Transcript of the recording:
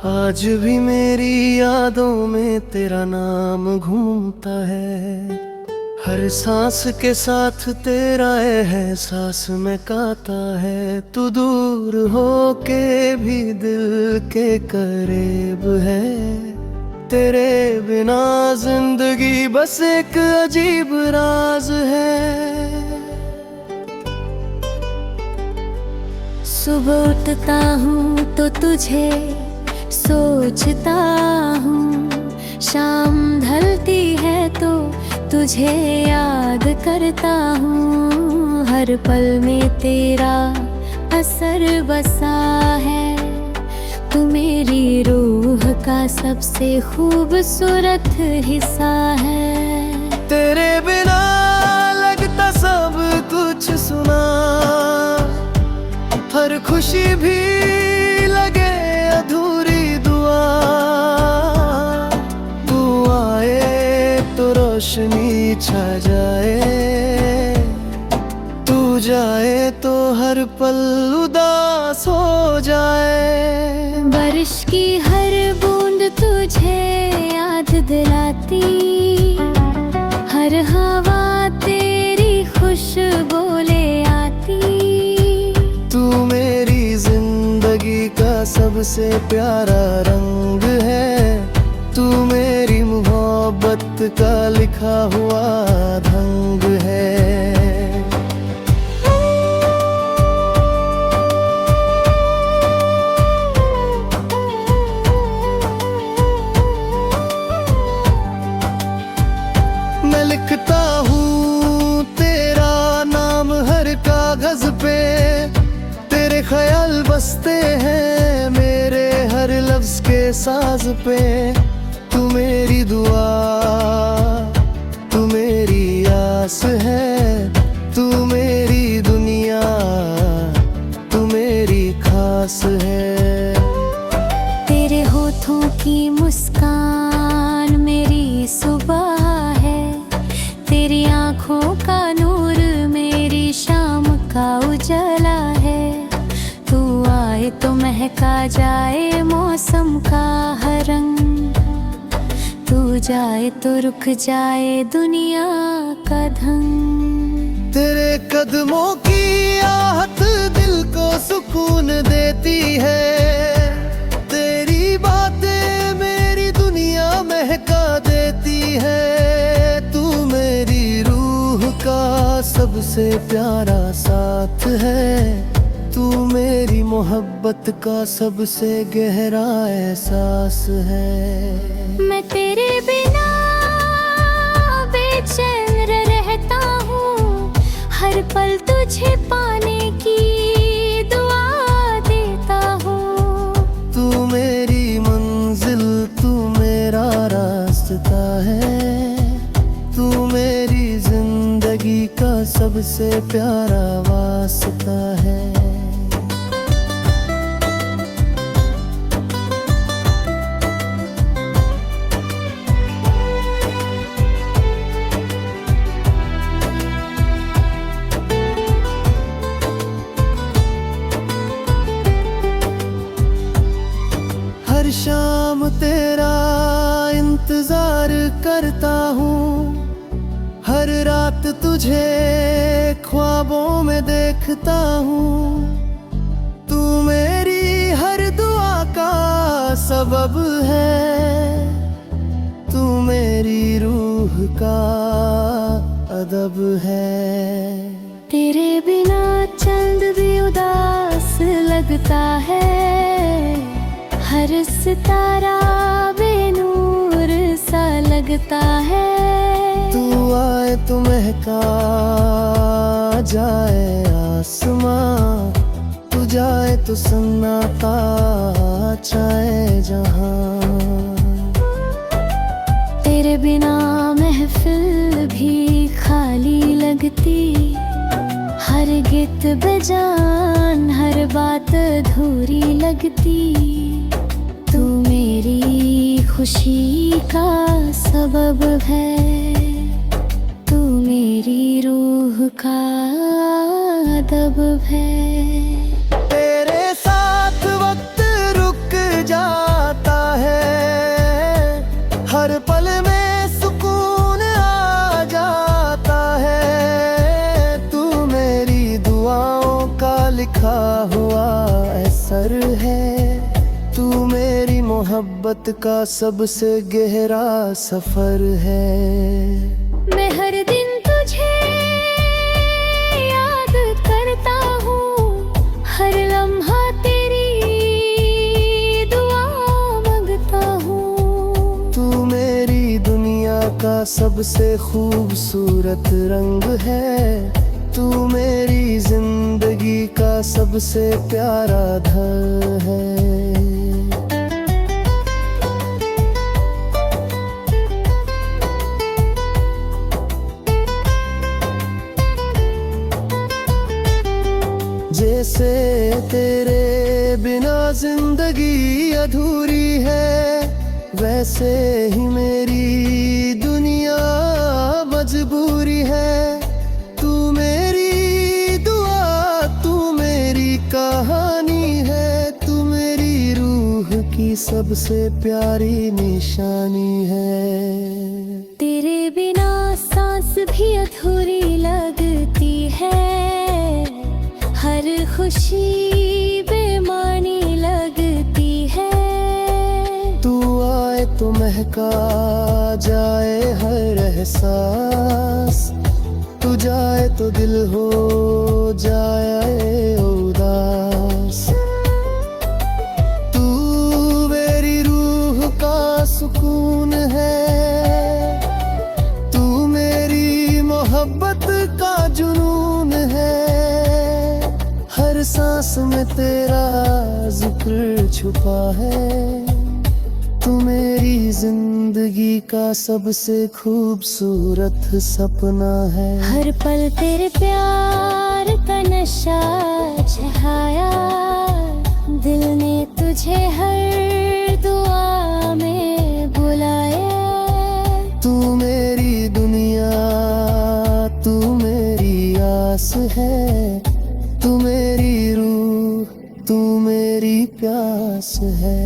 आज भी मेरी यादों में तेरा नाम घूमता है। हर सांस के साथ तेरा एहसास में काता है। तू दूर हो के भी दिल के करीब है। तेरे बिना जिंदगी बस एक अजीब राज है। सुबह उठता हूँ तो तुझे सोचता हूँ, शाम ढलती है तो तुझे याद करता हूँ। हर पल में तेरा असर बसा है। तू मेरी रूह का सबसे खूबसूरत हिस्सा है। तेरे बिना लगता सब कुछ सुना, हर खुशी भी लगे अधूरी दुआ। तू आए तो रोशनी छा जाए, तू जाए तो हर पल उदास हो जाए। बारिश की हर बूंद तुझे याद दिलाती, हर हवा तेरी खुशबू ले आती। तू मेरी जिंदगी का सबसे प्यारा रंग है। तू मेरी मोहब्बत का लिखा हुआ ढंग है। मैं लिखता हूँ तेरा नाम हर कागज पे, तेरे ख्याल बसते हैं मेरे हर लफ्ज के साज पे। तू मेरी दुआ, तू मेरी आस है। तू मेरी दुनिया, तू मेरी खास है। तेरे होठों की मुस्कान मेरी सुबह है। तेरी आँखों का नूर मेरी शाम का उजाला है। तू आए तो महका जाए मौसम का हर रंग, तू जाए तो रुक जाए दुनिया का धंग। तेरे कदमों की आहट दिल को सुकून देती है। तेरी बातें मेरी दुनिया महका देती है। तू मेरी रूह का सबसे प्यारा साथ है। तू मेरी मोहब्बत का सबसे गहरा एहसास है। मैं तेरे बिना बेचैन रहता हूँ, हर पल तुझे पाने की दुआ देता हूँ। तू मेरी मंजिल, तू मेरा रास्ता है। तू मेरी जिंदगी का सबसे प्यारा वास्ता है। हर शाम तेरा इंतजार करता हूँ। हर रात तुझे ख्वाबों में देखता हूँ। तू मेरी हर दुआ का सबब है। तू मेरी रूह का अदब है। तेरे बिना चंद भी उदास लगता है। हर सितारा बेनूर सा लगता है। तू आए तो महका जाए आसमां, तू जाए तो सन्नाटा छाए जहां। तेरे बिना महफिल भी खाली लगती, हर गीत बेजान हर बात अधूरी लगती। तू मेरी खुशी का सबब है। तू मेरी रूह का अदब है। तेरे साथ वक्त रुक जाता मोहब्बत का सबसे गहरा सफर है। मैं हर दिन तुझे याद करता हूँ, हर लम्हा तेरी दुआ मांगता हूँ। तू मेरी दुनिया का सबसे खूबसूरत रंग है। तू मेरी जिंदगी का सबसे प्यारा घर है। जैसे तेरे बिना जिंदगी अधूरी है, वैसे ही मेरी दुनिया मजबूरी है। तू मेरी दुआ, तू मेरी कहानी है। तू मेरी रूह की सबसे प्यारी निशानी है। तेरे बिना सांस भी अधूरी लगती है, हर खुशी बेमानी लगती है। तू आए तो महका जाए हर एहसास, तू जाए तो दिल हो जाए उदास। तू मेरी रूह का सुकून है, तू मेरी मोहब्बत का जुनून है। हर सांस में तेरा जिक्र छुपा है। तू मेरी जिंदगी का सबसे खूबसूरत सपना है। हर पल तेरे प्यार का नशा छाया, दिल ने तुझे हर दुआ में बुलाया। तू मेरी दुनिया, तू मेरी आस है। तू मेरी रूह, तू मेरी प्यास है।